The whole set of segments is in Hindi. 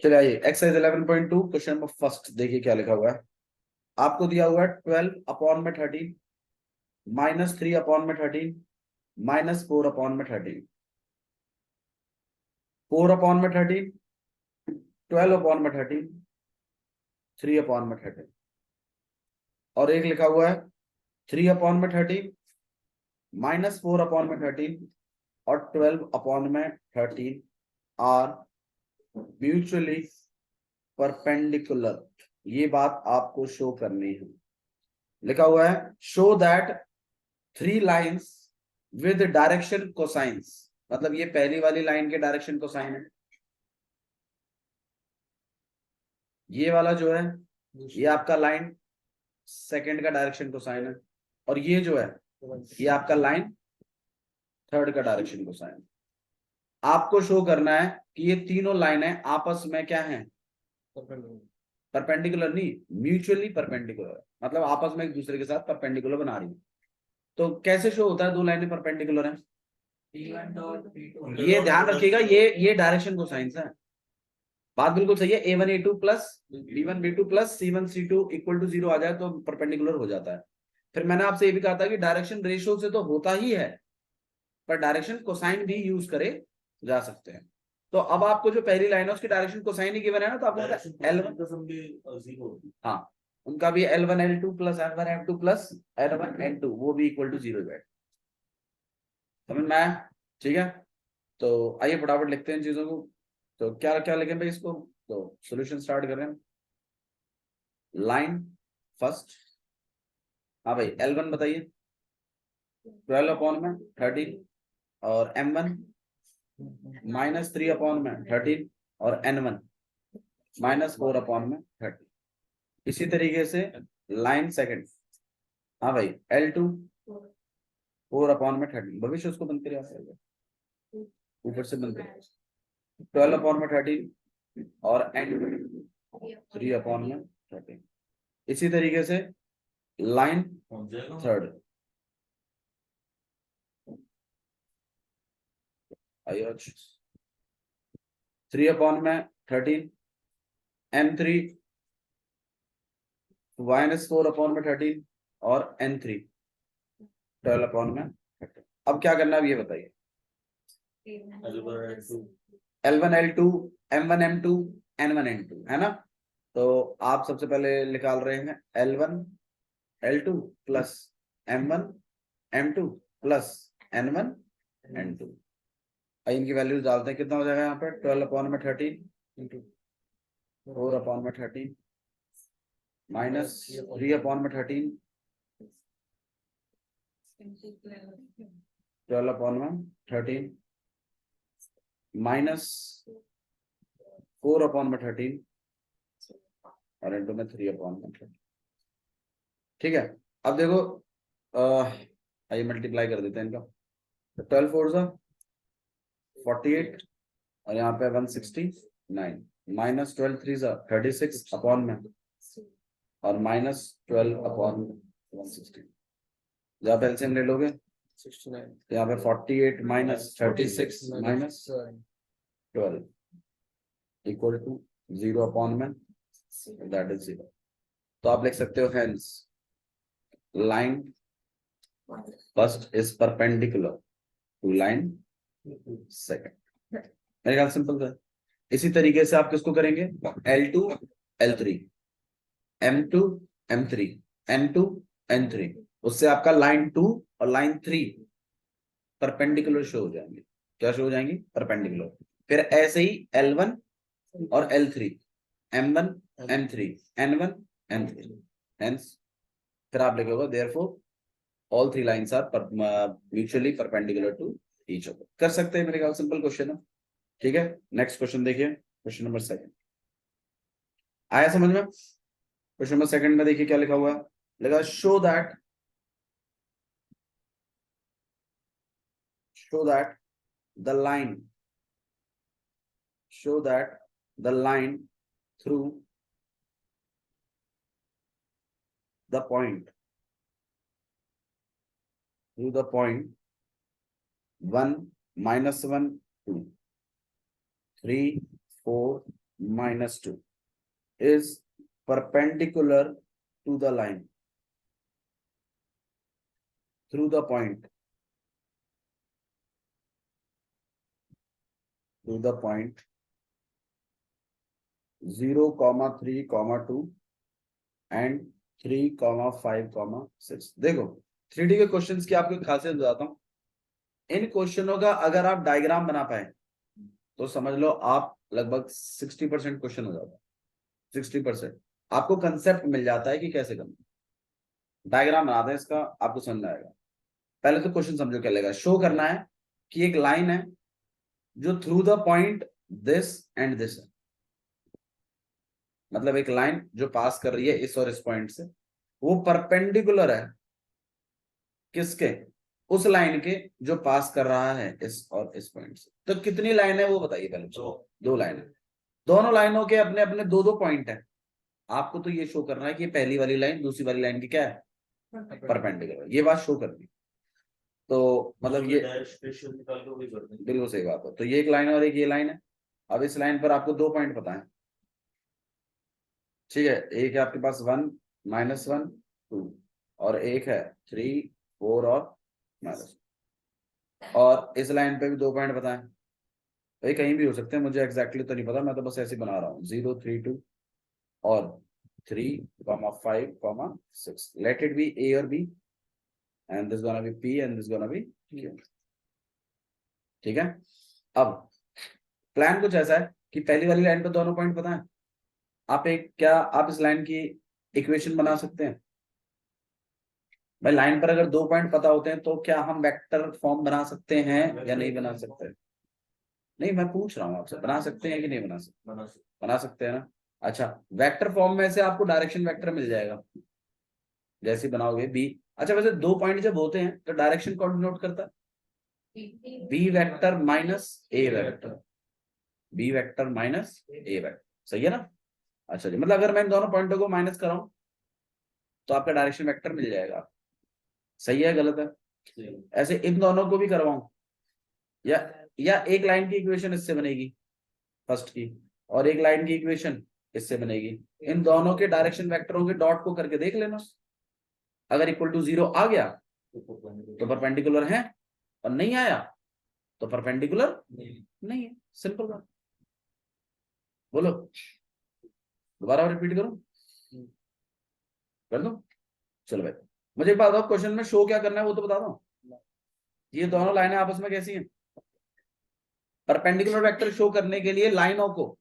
चलिए आइए एक्सरसाइज 11.2 क्वेश्चन नंबर फर्स्ट देखिए क्या लिखा हुआ है। आपको दिया हुआ है 12/13 -3/13 -4/13 4/13 12/13 3/13 और एक लिखा हुआ है 3/13 -4/13 और 12/13 आर म्यूचुअली परपेंडिकुलर। ये बात आपको शो करनी है। लिखा हुआ है show that 3 lines with direction cosines, मतलब ये पहली वाली लाइन के डायरेक्शन कोसाइन है, ये वाला जो है ये आपका लाइन सेकंड का डायरेक्शन कोसाइन है, और ये जो है ये आपका लाइन थर्ड का डायरेक्शन कोसाइन है। आपको शो करना है कि ये तीनों लाइनें आपस में क्या हैं, परपेंडिकुलर नहीं, म्यूचुअली परपेंडिकुलर, मतलब आपस में एक दूसरे के साथ परपेंडिकुलर बना रही है। तो कैसे शो होता है दो लाइनें परपेंडिकुलर हैं? ये ध्यान रखिएगा, ये डायरेक्शन कोसाइंस है। बात बिल्कुल सही है। A1 A2 plus B1 B2 plus C1 C2 equal to 0 आ जाए तो परपेंडिकुलर हो जाता है। फिर मैंने आपसे ये भी कहा था कि डायरेक्शन रेशियो से तो होता ही है, पर डायरेक्शन कोसाइन भी यूज करे जा सकते हैं। तो अब आपको जो पहली लाइन है उसकी डायरेक्शन कोसाइन ही गिवन है ना, तो आपको पता है L1, हाँ उनका भी L1 L2 plus M1 M2 plus L1 N2 वो भी इक्वल टू 0 है। समझ में आया? ठीक है, तो आइए फटाफट लिखते हैं इन चीजों को। तो क्या क्या लिखें भाई इसको, तो सॉल्यूशन स्टार्ट कर रहे हैं। लाइन फर्स्ट, हाँ भाई L1 बताइए 12/13 और M1 -3/13 और N1 -4/13। इसी तरीके से लाइन सेकंड, हाँ भाई L2 4/13, भविष्य उसको बंद करिए ऊपर से बंद करिए 12/13 और N2 3/13। इसी तरीके से लाइन थर्ड, आइए 3/13 M3 -4/13 और N3 12/13। अब क्या करना है ये बताइए। L1 L2 M1 M2 N1 N2 है ना, तो आप सबसे पहले निकाल रहे हैं L1 L2 plus M1 M2 plus N1 N2। इनकी वैल्यूज डालते हैं, कितना हो जाएगा यहाँ पे 12/13 4/13 माइनस 3/13 12/13 माइनस 4/13 और इंटू में 3/13। ठीक है, अब देखो आइए मल्टीप्लाई कर देते हैं इनका। तो 12 4 48 और यहाँ पे 169 माइनस 12 3 36 अपॉन में और माइनस 12/160। जहाँ पे एलसीएम ले लोगे 69, यहाँ पे 48 माइनस 36 माइनस 12 इक्वल टू 0 में दैट इज 0। तो आप लिख सकते हो hence line first is perpendicular to line second. मेरे ख्याल सिंपल था। इसी तरीके से आप किसको करेंगे L2 L3 M2 M3 N2 N3, उससे आपका लाइन 2 और लाइन 3 परपेंडिकुलर शो हो जाएंगे। क्या शो हो जाएंगी? परपेंडिकुलर। फिर ऐसे ही L1 और L3 M1 M3 N1 N3 hence फिर आप लिखोगे therefore all 3 lines are mutually perpendicular to each other. कर सकते हैं, मेरे ख्याल सिंपल क्वेश्चन है। ठीक है, नेक्स्ट क्वेश्चन देखिए, क्वेश्चन नंबर 2 आया समझ में? क्वेश्चन नंबर 2 में देखिए क्या लिखा हुआ है, लिखा show that the line show that the line through the point 1 -1 2 3 4 minus 2 is perpendicular to the line through the point 0, 3, 2 and 3, 5, 6। देखो 3D के क्वेश्चंस की आपको खासियत बताता हूं। इन क्वेश्चनों का अगर आप डायग्राम बना पाए तो समझ लो आप लगभग 60% क्वेश्चन हो जाता है। 60% आपको कंसेप्ट मिल जाता है कि कैसे करना। डायग्राम बनाते हैं इसका, आपको समझ आएगा। पहले तो क्वेश्चन समझो क्या लगेगा। शो करना है कि एक लाइन है जो through the point this and this है, मतलब एक लाइन जो पास कर रही है इस और इस पॉइंट से, वो परपेंडिकुलर है किसके, उस लाइन के जो पास कर रहा है इस और इस पॉइंट से। तो कितनी लाइन है वो बताइए पहले। दो लाइन है। दोनों लाइनों के अपने अपने दो दो पॉइंट है। आपको तो ये शो करना है कि पहली वाली लाइन दूसरी वाली लाइन की क्या है, परपेंडिकुलर। ये बात शो करनी। तो मतलब ये बिल्कुल सही बात है। तो ये एक लाइन है और एक ये लाइन है। अब इस लाइन पर आपको 2 पॉइंट पता है, ठीक है। एक है आपके पास 1, -1, 2 और एक है 3, 4 और माइनस। और इस लाइन पे भी 2 पॉइंट पता है। भाई कहीं भी हो सकते हैं, मुझे एग्जैक्टली तो नहीं पता, मैं तो बस ऐसे बना रहा हूँ। 0, 3, 2 और 3, 5, 6। लेट इट बी A और B and this gonna be P and this gonna be Q। ठीक है। अब प्लान कुछ ऐसा है कि पहली वाली लाइन पे दोनों पॉइंट पता है। आप इस लाइन की इक्वेशन बना सकते हैं। भाई लाइन पर अगर 2 पॉइंट पता होते हैं तो क्या हम वेक्टर फॉर्म बना सकते हैं या नहीं बना सकते? नहीं, मैं पूछ रहा हूँ आपसे, बना सकते हैं कि नहीं बना सकते? बना सकते हैं ना। अच्छा, वेक्टर फॉर्म में से आपको डायरेक्शन वेक्टर मिल जाएगा जैसे बनाओगे बी। अच्छा, वैसे 2 पॉइंट जब होते हैं तो डायरेक्शन कौन डिनोट करता है? B vector minus A vector. B vector minus A vector, सही है ना। अच्छा जी, मतलब अगर मैं इन दोनों पॉइंटों को माइनस कराऊं तो आपका डायरेक्शन वेक्टर मिल जाएगा। सही है गलत है? ऐसे इन दोनों को भी करवाऊं या एक लाइन की इक्वेशन इससे बनेगी फर्स्ट की, और एक लाइन की इक्वेशन इससे बनेगी। इन दोनों के डायरेक्शन वेक्टरों के डॉट को करके देख लेना। अगर इक्वल टू 0 आ गया तो परपेंडिकुलर है, और नहीं आया तो परपेंडिकुलर नहीं है। सिंपल बात। बोलो, दोबारा रिपीट करूं? कर दो। चलो भाई, मुझे एक बात बताओ, क्वेश्चन में शो क्या करना है वो तो बता दो। ये दोनों लाइनें आपस में कैसी हैं? परपेंडिकुलर वेक्टर शो करने के लिए लाइनों को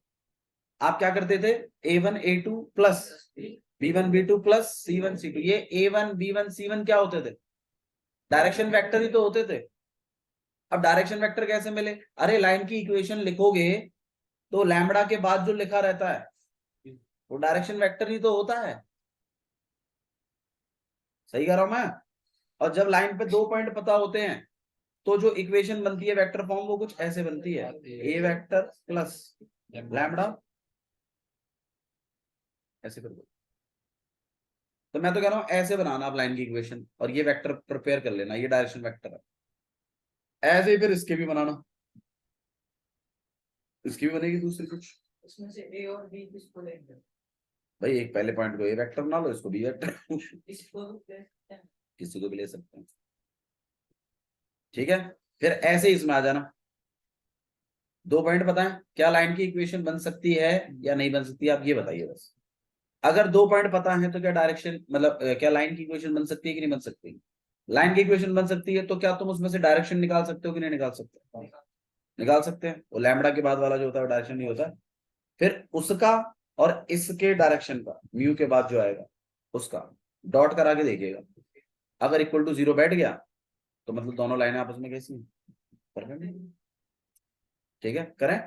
आप क्या करते थे? A1 A2 plus B1 B2 plus C1 C2। ये A1 B1 C1 क्या होते थे? डायरेक्शन वेक्टर ही तो होते थे। अब डायरेक्शन वेक्टर कैसे मिले? अरे लाइन की इक्वेशन लिखोगे तो लैम्बडा के बाद जो लिखा रहता है वो डायरेक्शन वेक्टर ही तो होता है। सही कह रहा हूं मैं? और जब लाइन पे 2 पॉइंट पता होते हैं तो जो इक्वेशन बनती है वेक्टर फॉर्म वो कुछ ऐसे बनती है, ए वेक्टर प्लस लैम्बडा, ऐसे कर दो। तो मैं तो कह रहा हूं ऐसे बनाना आप लाइन की इक्वेशन, और ये वेक्टर प्रिपेयर कर लेना, ये डायरेक्शन वेक्टर है। ऐसे ही फिर इसके भी बनाना, इसकी भी बनेगी दूसरी कुछ। इसमें से ए और बी किसको लेंगे? भाई एक पहले पॉइंट को ए वेक्टर बना लो, इसको बी वेक्टर इसको ले सकते हैं। किसी को भी ले सकते हैं। ठीक है, फिर ऐसे ही इसमें आ जाना। 2 पॉइंट बताएं, क्या लाइन की इक्वेशन बन सकती है या नहीं बन सकती, आप ये बताइए बस। अगर 2 पॉइंट पता है तो क्या डायरेक्शन मतलब क्या लाइन की इक्वेशन बन सकती है कि नहीं बन सकती? लाइन की इक्वेशन बन सकती है तो क्या तुम उसमें से डायरेक्शन निकाल सकते हो कि नहीं निकाल सकते? निकाल सकते हैं। वो लैम्बडा के बाद वाला जो होता है डायरेक्शन नहीं होता। फिर उसका और इसके डायरेक्शन का म्यू के बाद जो आएगा उसका डॉट करा के देखिएगा। अगर इक्वल टू 0 बैठ गया तो मतलब दोनों लाइनें आपस में कैसी हैं? परफेक्ट है। ठीक है, करें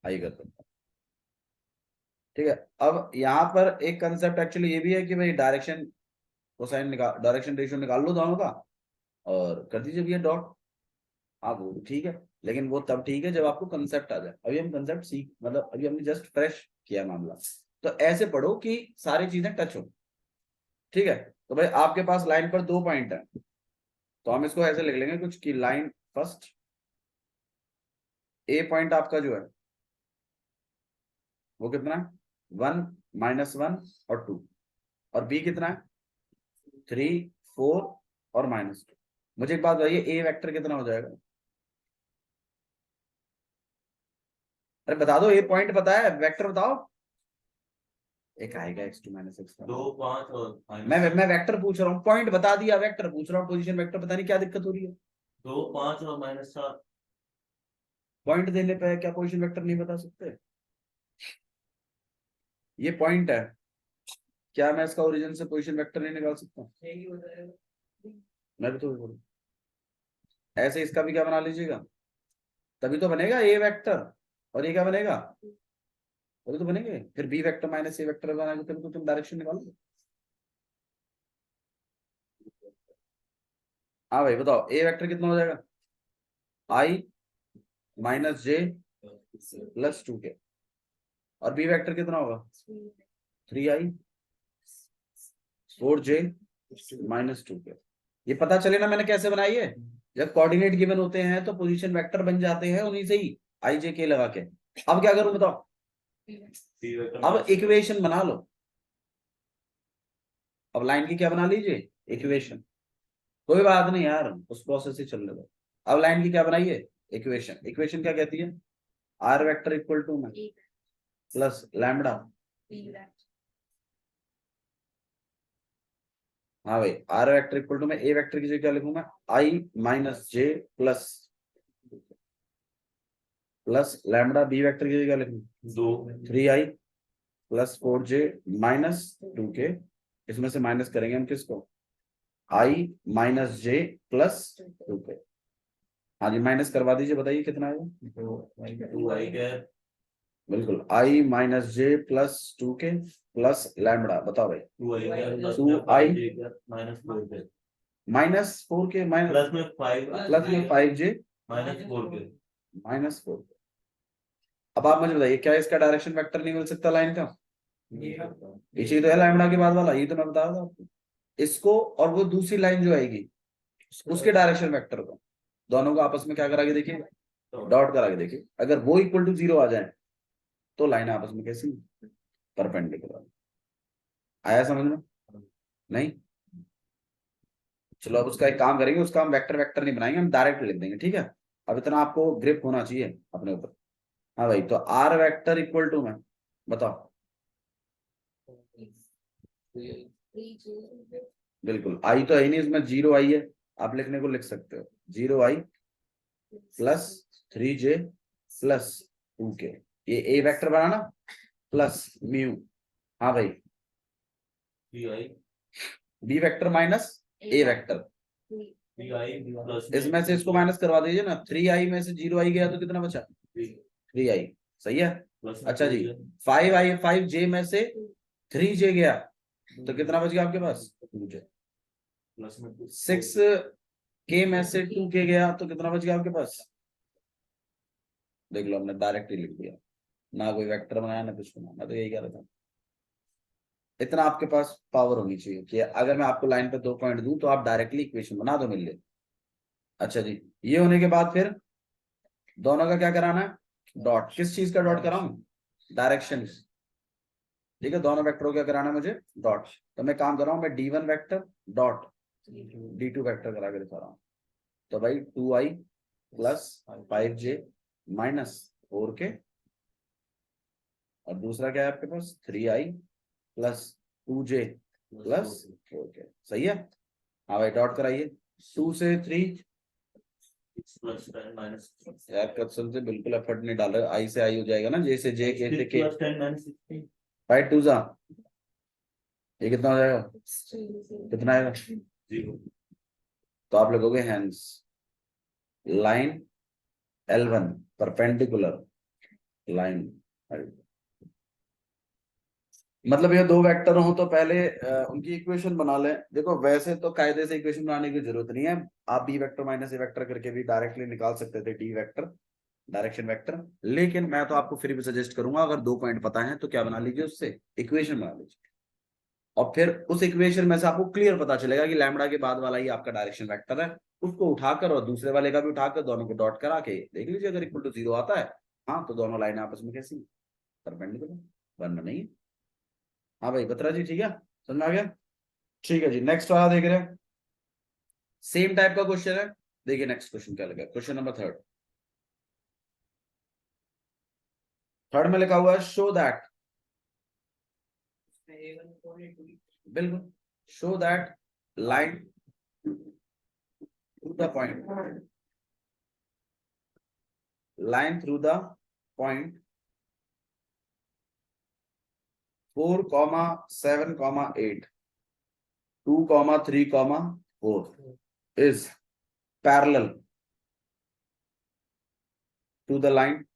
आइए करते हैं। ठीक है, अब यहाँ पर एक कंसेप्ट एक्चुअली ये भी है कि भाई डायरेक्शन कोसाइन निकाल, डायरेक्शन रेशियो निकाल लो दोनों का और कर दीजिए भैया डॉट। आप वो ठीक है, लेकिन वो तब ठीक है जब आपको कंसेप्ट आ जाए। अभी हम कंसेप्ट सीख मतलब अभी हमने जस्ट फ्रेश किया मामला। तो ऐसे पढ़ो कि सारी चीजें टच हो। ठीक है, तो भाई आपके पास लाइन पर 2 पॉइंट है तो हम इसको ऐसे लिख लेंगे कुछ कि लाइन फर्स्ट ए पॉइंट आपका जो है वो कितना है 1 -1 और 2, और बी कितना है 3 4 और -2। मुझे एक बात बताइए ए वेक्टर कितना हो जाएगा? अरे बता दो, ए पॉइंट पता है, वेक्टर बताओ। एक आएगा x2 - x। 2 5 और मैं वेक्टर पूछ रहा हूँ, पॉइंट बता दिया, वेक्टर पूछ रहा हूँ, पोजीशन वेक्टर पता नहीं क्या दिक्कत हो रही है। 2 5 और -4। पॉइंट देने पे क्या पोजीशन वेक्टर नहीं बता सकते? ये पॉइंट है, क्या मैं इसका ओरिजिन से पोजीशन वेक्टर नहीं निकाल सकता? यही हो जाएगा। मैं भी तो वही बोलूं। ऐसे इसका भी क्या बना लीजिएगा, तभी तो बनेगा ए वेक्टर, और ये क्या बनेगा, तभी तो बनेंगे। फिर B vector minus A vector बनाएंगे, तभी तो तुम डायरेक्शन निकालोगे। हाँ भाई बताओ, ए वेक्टर कितना हो जाएगा, i -j + 2k, और बी वेक्टर कितना होगा 3i 4j -2k। ये पता चले ना मैंने कैसे बनाई है, जब कोऑर्डिनेट गिवन होते हैं तो पोजीशन वेक्टर बन जाते हैं उन्हीं से ही, i j k लगा के। अब क्या करूं बताओ, अब इक्वेशन बना लो। अब लाइन की क्या बना लीजिए, इक्वेशन। कोई बात नहीं यार, उस प्रोसेस से चलने दो। अब लाइन की क्या बनाइए, इक्वेशन। इक्वेशन क्या कहती है, आर वेक्टर इक्वल टू में प्लस लैम्बडा। हाँ भाई, आर वेक्टर इक्वल टू में ए वेक्टर की जगह क्या लिखूंगा, i -j plus lambda. B vector की जगह क्या लिखूंगा 2 3i + 4j -2k। इसमें से माइनस करेंगे हम किसको, i -j + 2k। हाँ जी माइनस करवा दीजिए, बताइए कितना आएगा। 2i कैप बिल्कुल, i -j + 2k plus lambda. बताओ भाई, 2i cap 2i -4 cap -4k plus में 5 प्लस में 5j -4 कैप। -4। अब आप मुझे बताइए, क्या इसका डायरेक्शन वेक्टर नहीं मिल सकता लाइन का? इसी तो है लैम्बडा के बाद वाला, ये तो मैं बता रहा था आपको। इसको और वो दूसरी लाइन जो आएगी उसके डायरेक्शन वेक्टर को, दोनों को आपस में क्या करा के देखिए, डॉट करा के देखिए। अगर वो इक्वल टू 0 आ जाए तो लाइन आपस में कैसी, परपेंडिकुलर। आया समझ में? नहीं? चलो अब उसका एक काम करेंगे, उसका हम वेक्टर वेक्टर नहीं बनाएंगे, हम डायरेक्ट लिख देंगे, ठीक है। अब इतना आपको ग्रिप होना चाहिए अपने ऊपर। हाँ भाई, तो आर वेक्टर इक्वल टू में बताओ, बिल्कुल आई तो है नहीं इसमें, 0i है, आप लिखने को लिख सकते हो 0i + 3j + 2k। ये ए वेक्टर बनाना प्लस म्यू। हाँ भाई, 3i B vector minus A vector, 3i plus इसमें से इसको माइनस करवा दीजिए ना, 3i में से 0i गया तो कितना बचा 3i, सही है। अच्छा जी, 5i 5j में से 3j गया तो कितना बच गया आपके पास 2j। प्लस में 6k में से 2k गया तो कितना बच गया आपके पास, देख लो हमने डायरेक्ट ही लिख दिया, ना कोई वेक्टर बनाया ना कुछ बनाया। मैं तो यही कह रहा था, इतना आपके पास पावर होनी चाहिए कि अगर मैं आपको लाइन पे 2 पॉइंट दूं तो आप डायरेक्टली इक्वेशन बना दो मिल। अच्छा जी, ये होने के बाद फिर दोनों का क्या कराना है, डॉट। किस चीज का डॉट कराऊं, डायरेक्शन। ठीक है, दोनों वेक्टरों का कराना है मुझे डॉट। तो मैं काम कर रहा हूं, मैं d1 vector dot d2 vector करा के दिखा रहा हूं। तो भाई 2i + 5j -4k, और दूसरा क्या है आपके पास 3i + 2j + 4k। सही है। हाँ भाई डॉट कराइए, 2 से 3 प्लस 10 माइनस यार कसम से बिल्कुल एफर्ट नहीं डाल रहे, आई से आई हो जाएगा ना, जे से जे, के से के। प्लस 10 माइनस 16 5 2 जा, ये कितना हो जाएगा, कितना आएगा 0। तो आप लिखोगे hence line L1 perpendicular line. मतलब ये दो वेक्टर हो तो पहले उनकी इक्वेशन बना लें। देखो वैसे तो कायदे से इक्वेशन बनाने की जरूरत नहीं है, आप B vector minus A vector करके भी डायरेक्टली निकाल सकते थे डी वेक्टर डायरेक्शन वेक्टर। लेकिन मैं तो आपको फिर भी सजेस्ट करूंगा, अगर 2 पॉइंट पता है तो क्या बना लीजिए, उससे इक्वेशन बना लीजिए, और फिर उस इक्वेशन में से आपको क्लियर पता चलेगा कि लैम्बडा के बाद वाला ही आपका डायरेक्शन वेक्टर है। उसको उठाकर और दूसरे वाले का भी उठाकर दोनों को डॉट करा के देख लीजिए, अगर इक्वल टू 0 आता है हाँ तो दोनों लाइन आपस में कैसी परपेंडिकुलर, वन में नहीं। हाँ भाई बत्रा जी, ठीक है, समझ में आ गया? ठीक है जी, नेक्स्ट वाला देख रहे हैं, सेम टाइप का क्वेश्चन है। देखिए नेक्स्ट क्वेश्चन क्या लगा, क्वेश्चन नंबर थर्ड। थर्ड में लिखा हुआ है शो दैट, बिल्कुल, show that line through the point, line through the point 4, 7, 8, 2, 3, 4 is parallel to the line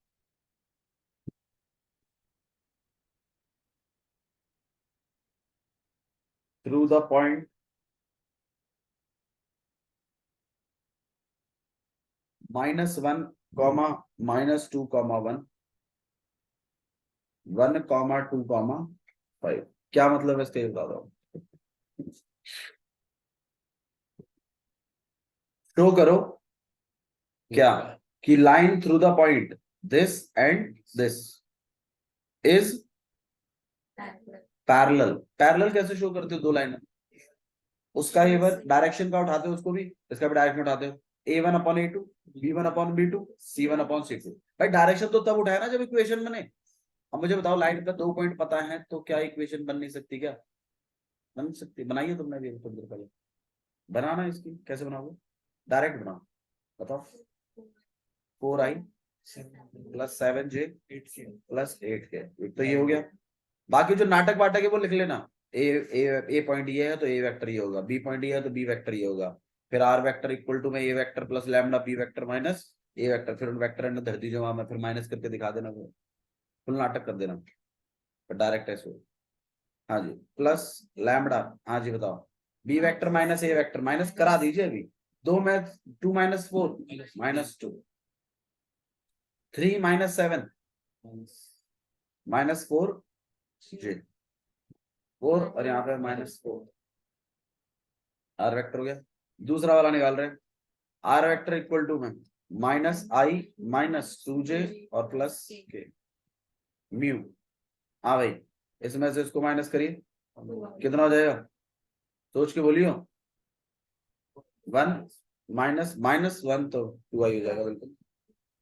through the point -1, -2, 1, 1, 2, 5। क्या मतलब है इसका, बता दो, शो करो क्या कि line through the point this and this is parallel. Parallel कैसे शो करते हो, दो लाइन, उसका ये डायरेक्शन का उठाते हो उसको भी, इसका भी डायरेक्शन उठाते हो, A1/A2, B1/B2, C1/C2। भाई डायरेक्शन तो तब उठाया ना जब इक्वेशन बने। अब मुझे बताओ लाइन का 2 पॉइंट पता है तो क्या इक्वेशन बन नहीं सकती क्या? बन सकती, बनाइए तुमने भी थोड़ी देर पहले। बनाना इसकी कैसे बनाओगे, डायरेक्ट बनाओ, बताओ। 4i + 7j + 8k, तो ये हो गया। बाकी जो नाटक वाटक है वो लिख लेना, ए पॉइंट ये है तो ए वेक्टर ये होगा, बी पॉइंट ये है तो बी वेक्टर ये होगा, फिर आर वेक्टर इक्वल टू में A vector plus lambda B vector minus A vector, फिर उन वेक्टर ने धर दीजिए वहां में, फिर माइनस करके दिखा देना, वो फुल नाटक कर देना, फिर डायरेक्ट ऐसे। हाँ जी, प्लस लैम्डा, हाँ जी बताओ, B vector minus A vector, minus करा दीजिए अभी, 2 में 2 - 4 -2, 3 - 7 -4 जी 4, और यहाँ पे -4 आर वेक्टर हो गया। दूसरा वाला निकाल रहे हैं, आर वेक्टर इक्वल टू में -i -2j और प्लस के म्यू। हाँ भाई, इसमें से इसको माइनस करिए, कितना हो जाएगा, सोच के बोलियो। 1 -1 तो 2i हो जाएगा बिल्कुल।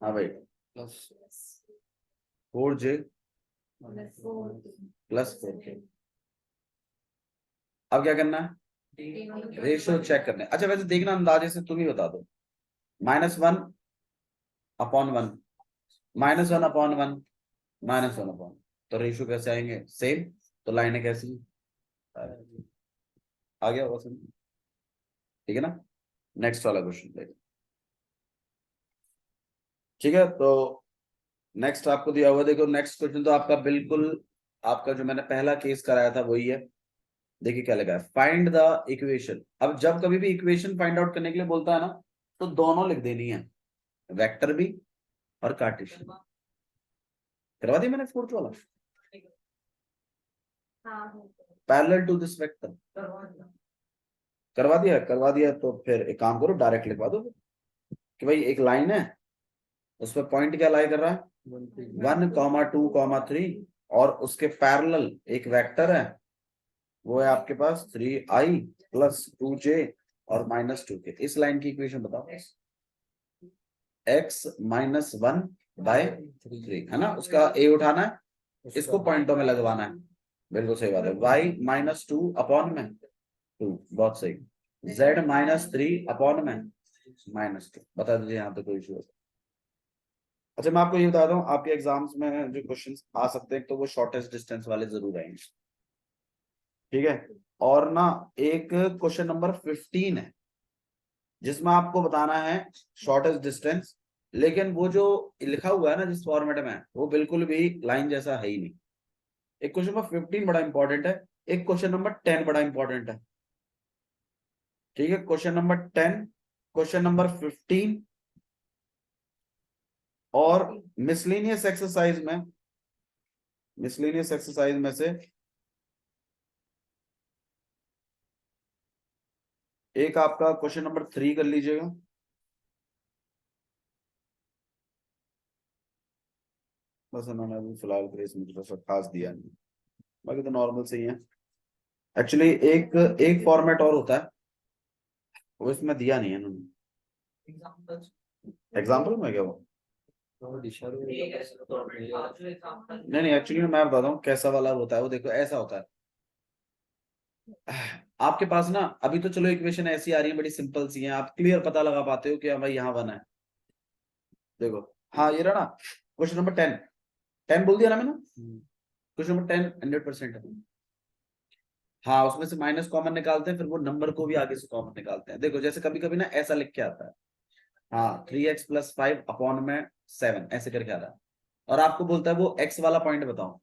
हाँ भाई, प्लस 4j + 4k। अब क्या करना है, रेशियो चेक करने। अच्छा वैसे देखना, अंदाजे से तुम ही बता दो, -1/1, -1/1, -1/1, तो रेशियो कैसे आएंगे, सेम, तो लाइनें कैसी आ गया होगा समझ? ठीक है ना, नेक्स्ट वाला क्वेश्चन देखो। ठीक है, तो नेक्स्ट आपको दिया हुआ, देखो नेक्स्ट क्वेश्चन तो आपका बिल्कुल, आपका जो मैंने पहला केस कराया था वही है। देखिए क्या लगा है, फाइंड द इक्वेशन। अब जब कभी भी इक्वेशन फाइंड आउट करने के लिए बोलता है ना, तो दोनों लिख देनी है, वेक्टर भी और कार्टेशियन। करवा दिया मैंने फोर्थ वाला, पैरेलल टू दिस वेक्टर, करवा दिया तो फिर एक काम करो, डायरेक्ट लिखवा दो कि भाई एक लाइन है, उसमें पॉइंट क्या लाई कर रहा है, 1, 2, 3, और उसके पैरेलल एक वेक्टर है, वो है आपके पास 3i + 2j और -2k। इस लाइन की इक्वेशन बताओ, x -1/3 है ना, उसका a उठाना है, इसको पॉइंटों में लगवाना है, बिल्कुल सही बात है। y -2/2, बहुत सही। z -3/2, बता दीजिए यहाँ पे कोई इशू है। अच्छा मैं आपको ये बता दूं, आपके एग्जाम्स में जो क्वेश्चंस आ सकते हैं तो वो शॉर्टेस्ट डिस्टेंस वाले जरूर आएंगे, ठीक है। और ना एक क्वेश्चन नंबर 15 है जिसमें आपको बताना है शॉर्टेस्ट डिस्टेंस, लेकिन वो जो लिखा हुआ है ना जिस फॉर्मेट में, वो बिल्कुल भी लाइन जैसा है ही नहीं। एक क्वेश्चन नंबर 15 बड़ा इंपॉर्टेंट है, एक क्वेश्चन नंबर 10 बड़ा इंपॉर्टेंट है, ठीक है। क्वेश्चन नंबर 10, क्वेश्चन नंबर 15 और मिसलेनियस एक्सरसाइज में से एक आपका क्वेश्चन नंबर 3 कर लीजिएगा। बस उन्होंने अभी फिलहाल के लिए इसमें थोड़ा सा खास दिया नहीं, बाकी तो नॉर्मल से ही है। एक्चुअली एक एक फॉर्मेट और होता है, वो इसमें दिया नहीं है इन्होंने। एग्जांपल एग्जाम्पल में क्या वो, एक ऐसे तो जो एग्जांपल नहीं एक्चुअली मैं बताता हूँ कैसा वाला होता है वो। देखो ऐसा होता है, आपके पास ना अभी तो चलो इक्वेशन ऐसी आ रही है बड़ी सिंपल सी है, आप क्लियर पता लगा पाते हो कि हाँ भाई यहाँ बना है। देखो हाँ ये रहा ना क्वेश्चन नंबर 10, 10 बोल दिया ना मैंने, क्वेश्चन नंबर 10 100% है। हाँ उसमें से माइनस कॉमन निकालते हैं, फिर वो नंबर को भी आगे से कॉमन निकालते हैं। देखो जैसे कभी कभी ना ऐसा लिख के आता है, हाँ 3x + 5 अपॉन में 7 ऐसे करके आता है, और आपको बोलता है वो x वाला पॉइंट बताओ।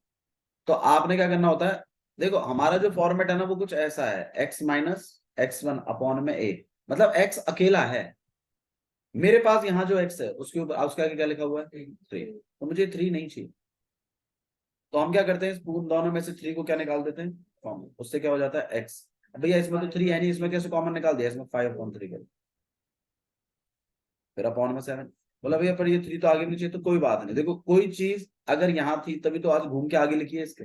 तो आपने क्या करना होता है, देखो हमारा जो फॉर्मेट है ना वो कुछ ऐसा है, x - x1 अपॉन में a, मतलब x अकेला है। मेरे पास यहाँ जो x है उसके ऊपर उसके आगे क्या लिखा हुआ है 3, तो मुझे 3 नहीं चाहिए। तो हम क्या करते हैं, इस पूर्ण दोनों में से 3 को क्या निकाल देते हैं कॉमन, उससे क्या हो जाता है x। अब भैया इसमें तो 3 है नहीं, इसमें कैसे कॉमन निकाल दिया, इसमें 5/3 कर, फिर अपॉन में 7। बोला भैया पर ये 3 तो आगे नहीं चाहिए, तो कोई बात नहीं। देखो कोई चीज अगर यहाँ थी तभी तो आज घूम के आगे लिखी है इसके।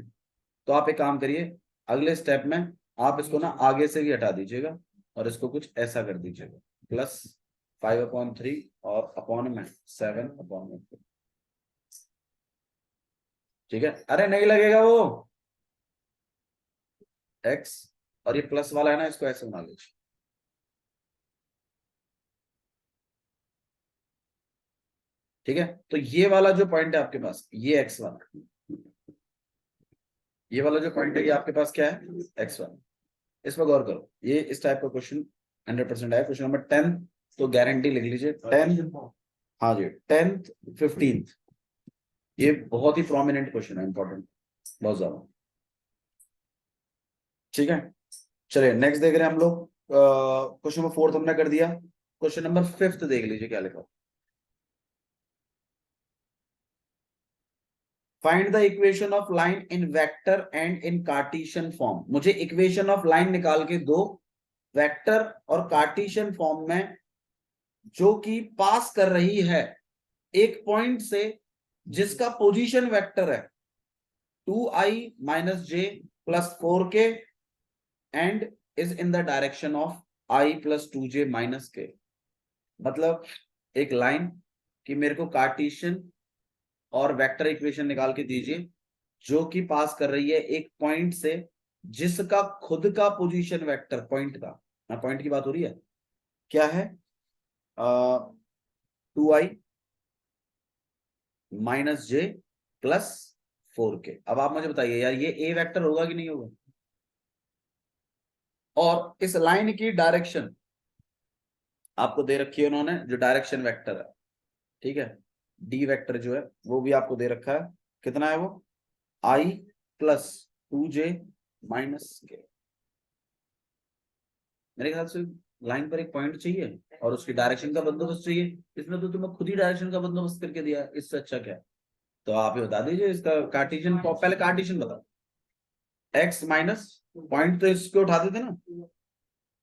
तो आप एक काम करिए, अगले स्टेप में आप इसको ना आगे से भी हटा दीजिएगा और इसको कुछ ऐसा कर दीजिएगा, +5/3 और अपॉन में 7/3। ठीक है, अरे नहीं लगेगा वो x, और ये प्लस वाला है ना इसको ऐसे बना लीजिए। ठीक है, तो ये वाला जो पॉइंट है आपके पास ये x1, ये वाला जो पॉइंट है ये आपके पास क्या है x1। इस पर गौर करो, ये इस टाइप का क्वेश्चन 100% है। क्वेश्चन नंबर 10 तो गारंटी लिख लीजिए 10, हाँ जी 10th 15th, ये बहुत ही प्रोमिनेंट क्वेश्चन है, इंपॉर्टेंट बहुत ज्यादा। ठीक है, चलिए नेक्स्ट देख रहे हैं हम लोग। क्वेश्चन नंबर 4 हमने कर दिया, क्वेश्चन नंबर 5 देख लीजिए क्या लिखा। Find the equation of line in vector and in Cartesian form. मुझे इक्वेशन ऑफ लाइन निकाल के दो, वेक्टर और कार्टेशियन फॉर्म में, जो कि पास कर रही है एक पॉइंट से जिसका पोजीशन वेक्टर है 2i - j + 4k and is in the direction of i + 2j - k। मतलब एक लाइन कि मेरे को कार्टेशियन और वेक्टर इक्वेशन निकाल के दीजिए जो कि पास कर रही है एक पॉइंट से जिसका खुद का पोजीशन वेक्टर, पॉइंट का ना, पॉइंट की बात हो रही है, क्या है 2i - j + 4k। अब आप मुझे बताइए यार ये ए वेक्टर होगा कि नहीं होगा, और इस लाइन की डायरेक्शन आपको दे रखी है उन्होंने, जो डायरेक्शन वेक्टर है, ठीक है, डी वेक्टर जो है वो भी आपको दे रखा है, कितना है वो i + 2j - k। मेरे ख्याल से लाइन पर एक पॉइंट चाहिए और उसकी डायरेक्शन का बंदोबस्त चाहिए, इसमें तो तुम्हें खुद ही डायरेक्शन का बंदोबस्त करके दिया, इससे अच्छा क्या है। तो आप ही बता दीजिए इसका कार्टेशियन, पहले कार्टेशियन बताओ। x माइनस पॉइंट तो इसके उठाते थे ना,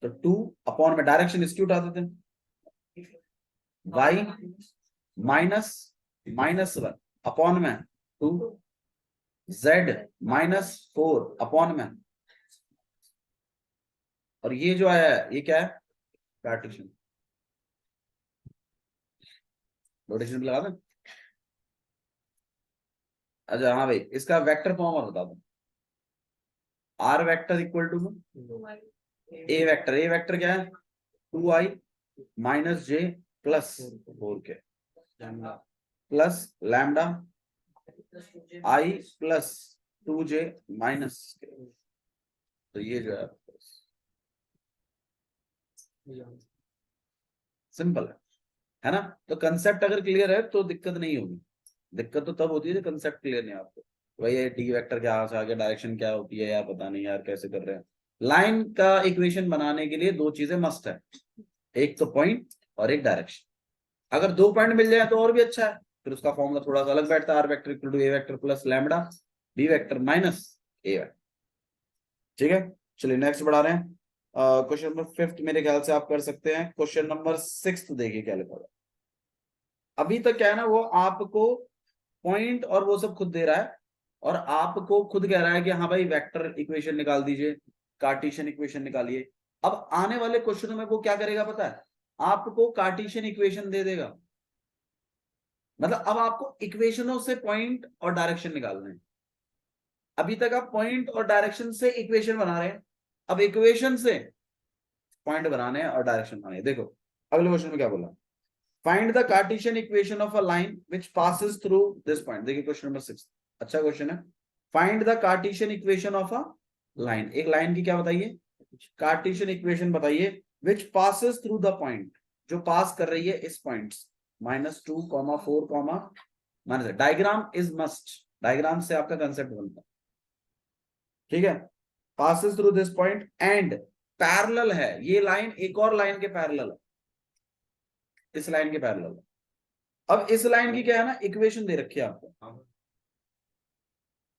तो 2 अपॉन में डायरेक्शन इसकी उठाते थे, y -1 अपॉन में 2, z -4 अपॉन में, और ये जो आया है ये क्या है कार्टेशियन। रोटेशन पे लगा दें। अच्छा हाँ भाई, इसका वेक्टर फॉर्म और बता दो। R vector equal to A vector, A vector क्या है 2i - j + 4k plus lambda i + 2j - k। तो ये जो है सिंपल है ना। तो कंसेप्ट अगर क्लियर है तो दिक्कत नहीं होगी, दिक्कत तो तब होती है जब कंसेप्ट क्लियर नहीं है आपको, भाई ये डी वेक्टर क्या से आगे डायरेक्शन क्या होती है यार, पता नहीं यार कैसे कर रहे हैं। लाइन का इक्वेशन बनाने के लिए दो चीजें मस्ट है, एक तो पॉइंट और एक डायरेक्शन। अगर दो पॉइंट मिल जाए तो और भी अच्छा है, फिर उसका फॉर्मूला थोड़ा सा अलग बैठता है, R vector equal to A vector plus lambda B vector minus A vector. ठीक है, चलिए नेक्स्ट बढ़ा रहे हैं। क्वेश्चन नंबर 5 मेरे ख्याल से आप कर सकते हैं। क्वेश्चन नंबर 6 देखिए क्या लिखा हुआ। अभी तक क्या है ना, वो आपको पॉइंट और वो सब खुद दे रहा है और आपको खुद कह रहा है कि हाँ भाई वेक्टर इक्वेशन निकाल दीजिए, कार्टेशियन इक्वेशन निकालिए। अब आने वाले क्वेश्चनों में वो क्या करेगा पता है, आपको कार्टेशियन इक्वेशन दे देगा। मतलब अब आपको इक्वेशनों से पॉइंट और डायरेक्शन निकालना है। अभी तक आप पॉइंट और डायरेक्शन से इक्वेशन बना रहे हैं, अब इक्वेशन से पॉइंट बनाने हैं और डायरेक्शन बनाने हैं। देखो अगले क्वेश्चन में क्या बोला, find the Cartesian equation of a line which passes through this point. देखिए क्वेश्चन नंबर 6 अच्छा क्वेश्चन है। Find the Cartesian equation of a line, एक लाइन की क्या बताइए, कार्टेशियन इक्वेशन बताइए which passes through the point, जो पास कर रही है इस point -2, 4, minus. Diagram is must, diagram से आपका कंसेप्ट बनता है, ठीक है। Passes through this point and parallel है, ये लाइन एक और लाइन के पैरेलल है, इस लाइन के पैरेलल है। अब इस लाइन की क्या है ना, इक्वेशन दे रखी है आपको,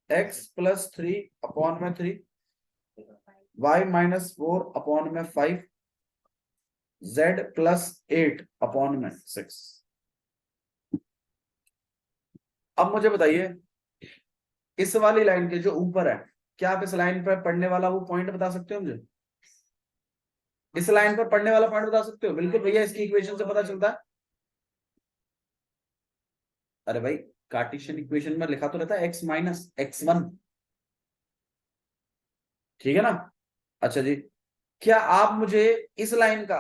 x + 3/3, y - 4/5, z + 8/6। अब मुझे बताइए इस वाली लाइन के जो ऊपर है, क्या आप इस लाइन पर पढ़ने वाला वो पॉइंट बता सकते हो मुझे, इस लाइन पर पढ़ने वाला पॉइंट बता सकते हो? बिल्कुल भैया, इसकी इक्वेशन से पता चलता है। अरे भाई कार्टेशियन इक्वेशन में लिखा तो रहता है x - x1, ठीक है ना। अच्छा जी, क्या आप मुझे इस लाइन का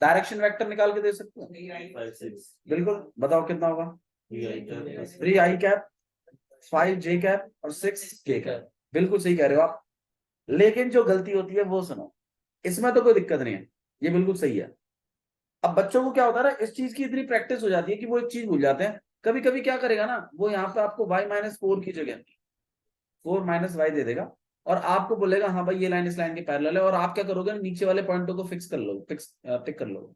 डायरेक्शन वेक्टर निकाल के दे सकते हो? 5 6 बिल्कुल, बताओ कितना होगा। 3i कैप, 5j कैप और 6k कैप। बिल्कुल सही कह रहे हो आप, लेकिन जो गलती होती है वो सुनो, इसमें तो कोई दिक्कत नहीं है, ये बिल्कुल सही है। अब बच्चों को क्या होता है ना, इस चीज की इतनी प्रैक्टिस हो जाती है कि वो एक चीज भूल जाते हैं। कभी कभी क्या करेगा ना, वो यहाँ पे आपको y - 4 की जगह 4 - y दे देगा और आपको बोलेगा हाँ भाई ये लाइन इस लाइन के पैरेलल है, और आप क्या करोगे, नीचे वाले पॉइंटों को फिक्स कर लो, टिक कर लो,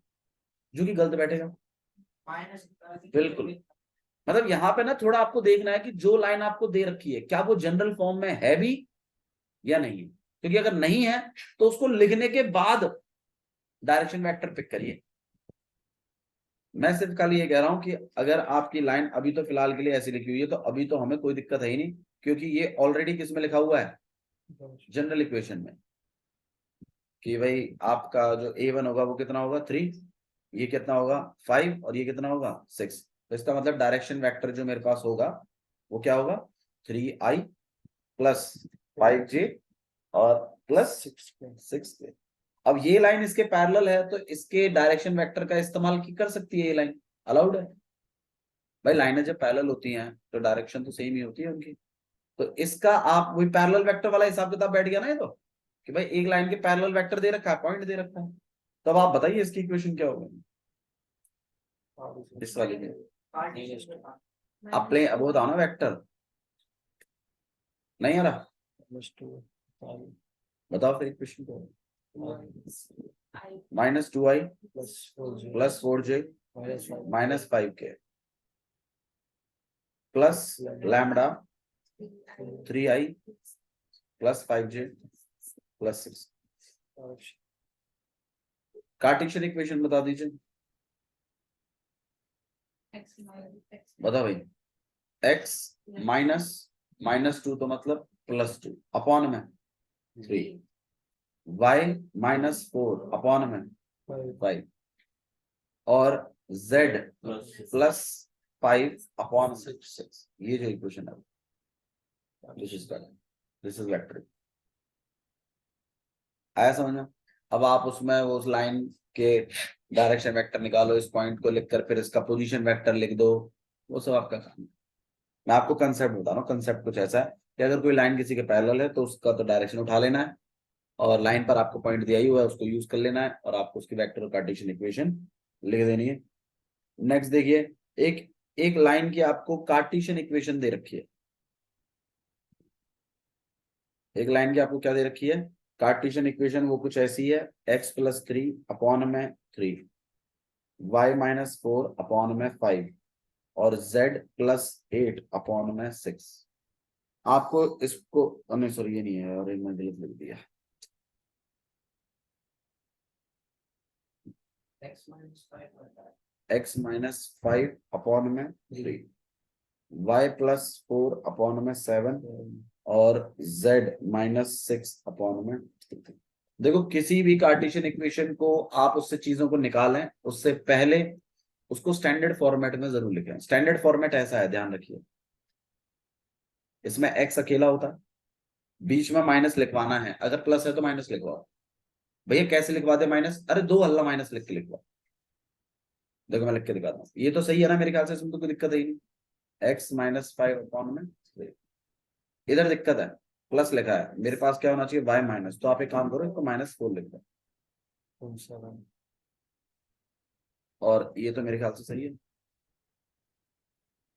जो कि गलत बैठेगा। बिल्कुल, मतलब यहाँ पे ना थोड़ा आपको देखना है कि जो लाइन आपको दे रखी है क्या वो जनरल फॉर्म में है भी या नहीं है, क्योंकि अगर नहीं है तो उसको लिखने के बाद डायरेक्शन वेक्टर पिक करिए। मैं सिर्फ खाली ये कह रहा हूं कि अगर आपकी लाइन अभी तो फिलहाल के लिए ऐसी लिखी हुई है तो अभी तो हमें कोई दिक्कत है ही नहीं, क्योंकि ये ऑलरेडी किस में लिखा हुआ है, जनरल इक्वेशन में, कि भाई आपका जो a1 होगा वो कितना होगा 3, ये कितना होगा 5 और ये कितना होगा 6। तो इसका मतलब डायरेक्शन वेक्टर जो मेरे पास होगा वो क्या होगा 3i + 5j और +6k। अब ये लाइन इसके पैरेलल है तो इसके डायरेक्शन वेक्टर का इस्तेमाल कर सकती है, ये लाइन अलाउड है। भाई लाइनें जब पैरेलल होती हैं तो डायरेक्शन तो सेम ही होती है उनकी, तो इसका आप वही पैरेलल वेक्टर वाला हिसाब किताब बैठ गया ना ये तो, कि भाई एक लाइन के पैरेलल वेक्टर दे रखा है, पॉइंट दे रखा है। तो अब आप बताइए इसकी इक्वेशन क्या होगी इस वाली में। आप प्ले अब बताओ ना वेक्टर, नहीं आ रहा, बताओ फिर इक्वेशन क्या होगी। -2i + 4j - 5k plus lambda 3i + 5j + 6। Cartesian equation बता दीजिए, बताओ भाई। x - 2 तो मतलब +2 अपॉन में 3, y - 4 अपॉन में 5 और z +5/6। ये जो इक्वेशन है दिस इज वेक्टर, आया समझ में। अब आप उसमें वो उस लाइन के डायरेक्शन वेक्टर निकालो, इस पॉइंट को लिखकर फिर इसका पोजीशन वेक्टर लिख दो, वो सब आपका काम है। मैं आपको कंसेप्ट बता रहा हूँ, कंसेप्ट कुछ ऐसा है कि अगर कोई लाइन किसी के पैरेलल है तो उसका तो डायरेक्शन उठा लेना है, और लाइन पर आपको पॉइंट दिया ही हुआ है उसको यूज कर लेना है, और आपको उसकी वेक्टर और कार्टेशियन इक्वेशन लिख देनी है। नेक्स्ट देखिए, एक एक लाइन की आपको कार्टेशियन इक्वेशन दे रखी है, एक लाइन की आपको क्या दे रखी है, कार्टेशियन इक्वेशन। वो कुछ ऐसी है, x + 3 अपॉन में 3, y - 4 अपॉन में 5 और z + 8 अपॉन में 6। आपको इसको, नहीं सॉरी ये नहीं है, और मैंने गलत लिख दिया, x - 5 अपॉन में 3, y प्लस 4 अपॉन में 7 और z माइनस 6 अपॉन में 2। देखो किसी भी कार्टेशियन इक्वेशन को आप उससे चीजों को निकालें उससे पहले उसको स्टैंडर्ड फॉर्मेट में जरूर लिखें। स्टैंडर्ड फॉर्मेट ऐसा है, ध्यान रखिए, इसमें x अकेला होता है, बीच में माइनस लिखवाना है, अगर प्लस है तो माइनस लिखवाओ। भैया कैसे लिखवा दे माइनस? अरे दो हल्ला माइनस लिख के लिखवाओ। देखो मैं लिख के दिखाता हूँ, ये तो सही है ना मेरे ख्याल से, इसमें तो कोई दिक्कत है ही नहीं। x माइनस 5 अपॉन में 3। इधर दिक्कत है, प्लस लिखा है, मेरे पास क्या होना चाहिए y माइनस, तो आप एक काम करो इसको -4 लिख दो, और ये तो मेरे ख्याल से सही है।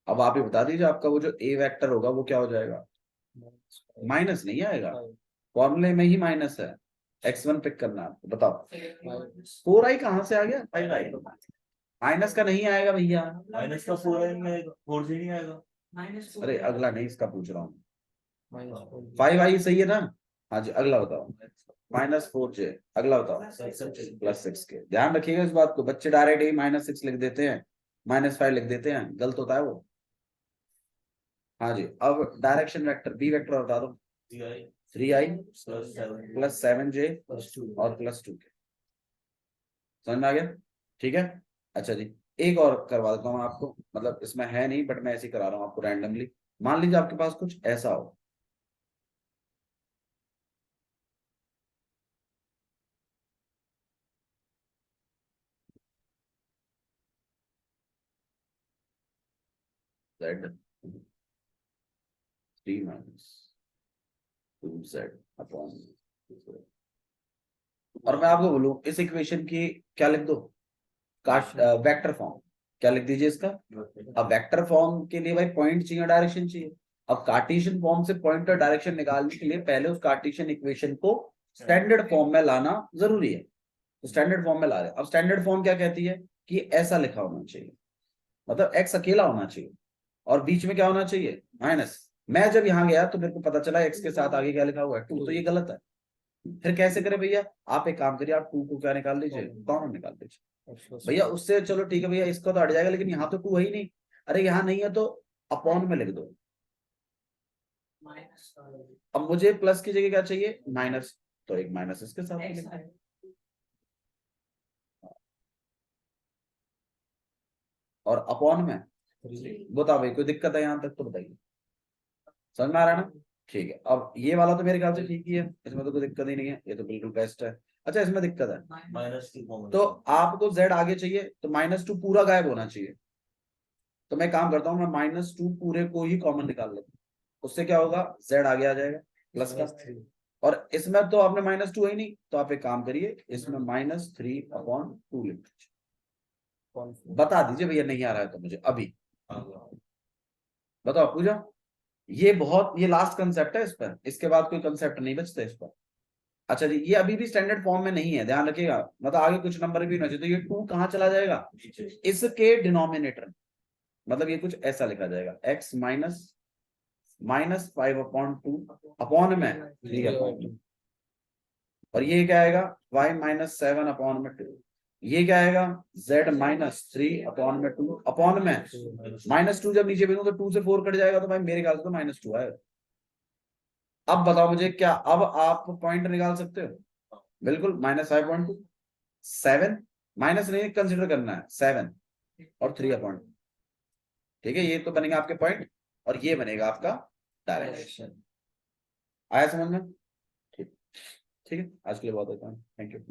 अब आप ही बता दीजिए आपका वो जो a वेक्टर होगा वो क्या हो जाएगा? माइनस नहीं आएगा, फॉर्मूले में ही माइनस है, x1 पिक करना है आपको, बताओ 4i कहाँ से आ गया? 5i माइनस का नहीं आएगा भैया, माइनस का 4 में 4 से नहीं आएगा। अरे अगला नहीं, इसका पूछ रहा हूँ। 5i सही है ना? हाँ जी, अगला बताओ। -4j, अगला बताओ। +6k। ध्यान रखिएगा इस बात को, बच्चे डायरेक्ट ही -6 लिख देते हैं, -5 लिख देते हैं, गलत होता है वो। हाँ जी, अब डायरेक्शन वेक्टर बी वेक्टर बता दो। 3i +7 +7j और +2k। समझ में आ गया? ठीक है, अच्छा जी, एक और करवा देता हूँ आपको, मतलब इसमें है नहीं बट मैं ऐसे ही करा रहा हूँ आपको रैंडमली। मान लीजिए आपके पास कुछ ऐसा हो, z 3 - 2z अपॉन, और मैं आपको बोलूं इस इक्वेशन की क्या लिख दो? Vector form. क्या लिख दीजिए इसका? अब वेक्टर फॉर्म के लिए भाई पॉइंट चाहिए, डायरेक्शन चाहिए। अब कार्टेशियन फॉर्म से पॉइंट और डायरेक्शन निकालने के लिए पहले उस कार्टेशियन इक्वेशन को स्टैंडर्ड फॉर्म में लाना जरूरी है, तो स्टैंडर्ड फॉर्म में ला रहे हैं। अब स्टैंडर्ड फॉर्म क्या कहती है कि ऐसा लिखा होना चाहिए, मतलब x अकेला होना चाहिए और बीच में क्या होना चाहिए? माइनस। मैं जब यहाँ गया तो मेरे को पता चला x के साथ आगे क्या लिखा हुआ है? 2, तो ये गलत है। फिर कैसे करें भैया? आप एक काम करिए, आप 2 को क्या निकाल दीजिए? कॉमन निकाल दीजिए भैया, उससे चलो ठीक है भैया, इसका तो हट जाएगा, लेकिन यहाँ तो 2 है ही नहीं। अरे यहाँ नहीं है तो अपॉन में लिख दो। अब मुझे प्लस की जगह क्या चाहिए? माइनस, तो एक माइनस इसके साथ में लिख दो। और अपॉन में बताओ भाई, कोई दिक्कत है यहाँ तक तो बताइए। समझ में आ रहा है ना? ठीक है, अब ये वाला तो मेरे ख्याल से ठीक ही है, इसमें तो कोई दिक्कत ही नहीं है, ये तो बिल्कुल बेस्ट है। अच्छा, इसमें दिक्कत है, -2 तो आपको z आगे चाहिए तो -2 पूरा गायब होना चाहिए। तो मैं काम करता हूँ, मैं -2 पूरे को ही कॉमन निकाल लेता हूँ, उससे क्या होगा? z आगे आ जाएगा प्लस का, और इसमें तो आपने -2 है ही नहीं, तो आप एक काम करिए, इसमें -3/2 लिख दीजिए। बता दीजिए भैया, नहीं आ रहा है तो मुझे अभी बताओ, पूजा। ये बहुत, ये लास्ट कंसेप्ट है इस पर, इसके बाद कोई कंसेप्ट नहीं बचता इस पर। अच्छा जी, ये अभी भी स्टैंडर्ड फॉर्म में नहीं है, ध्यान रखिएगा, मतलब आगे कुछ नंबर भी ना चाहिए, तो ये 2 कहाँ चला जाएगा? इसके डिनोमिनेटर, मतलब ये कुछ ऐसा लिखा जाएगा, x -5/2 अपॉन में 3/2, और ये क्या आएगा? y -7/2, ये क्या आएगा? z -3/2 अपॉन में -2, जब नीचे भेजूं तो 2 से 4 कट जाएगा, तो भाई मेरे ख्याल से तो -2 है। अब बताओ मुझे, क्या अब आप पॉइंट निकाल सकते हो? बिल्कुल, -5/2, 7 माइनस नहीं कंसिडर करना है, 7 और 3/2। ठीक है, ये तो बनेगा आपके पॉइंट और ये बनेगा आपका डायरेक्शन। आया समझ में? ठीक, ठीक है, आज के लिए बहुत होता है, थैंक यू।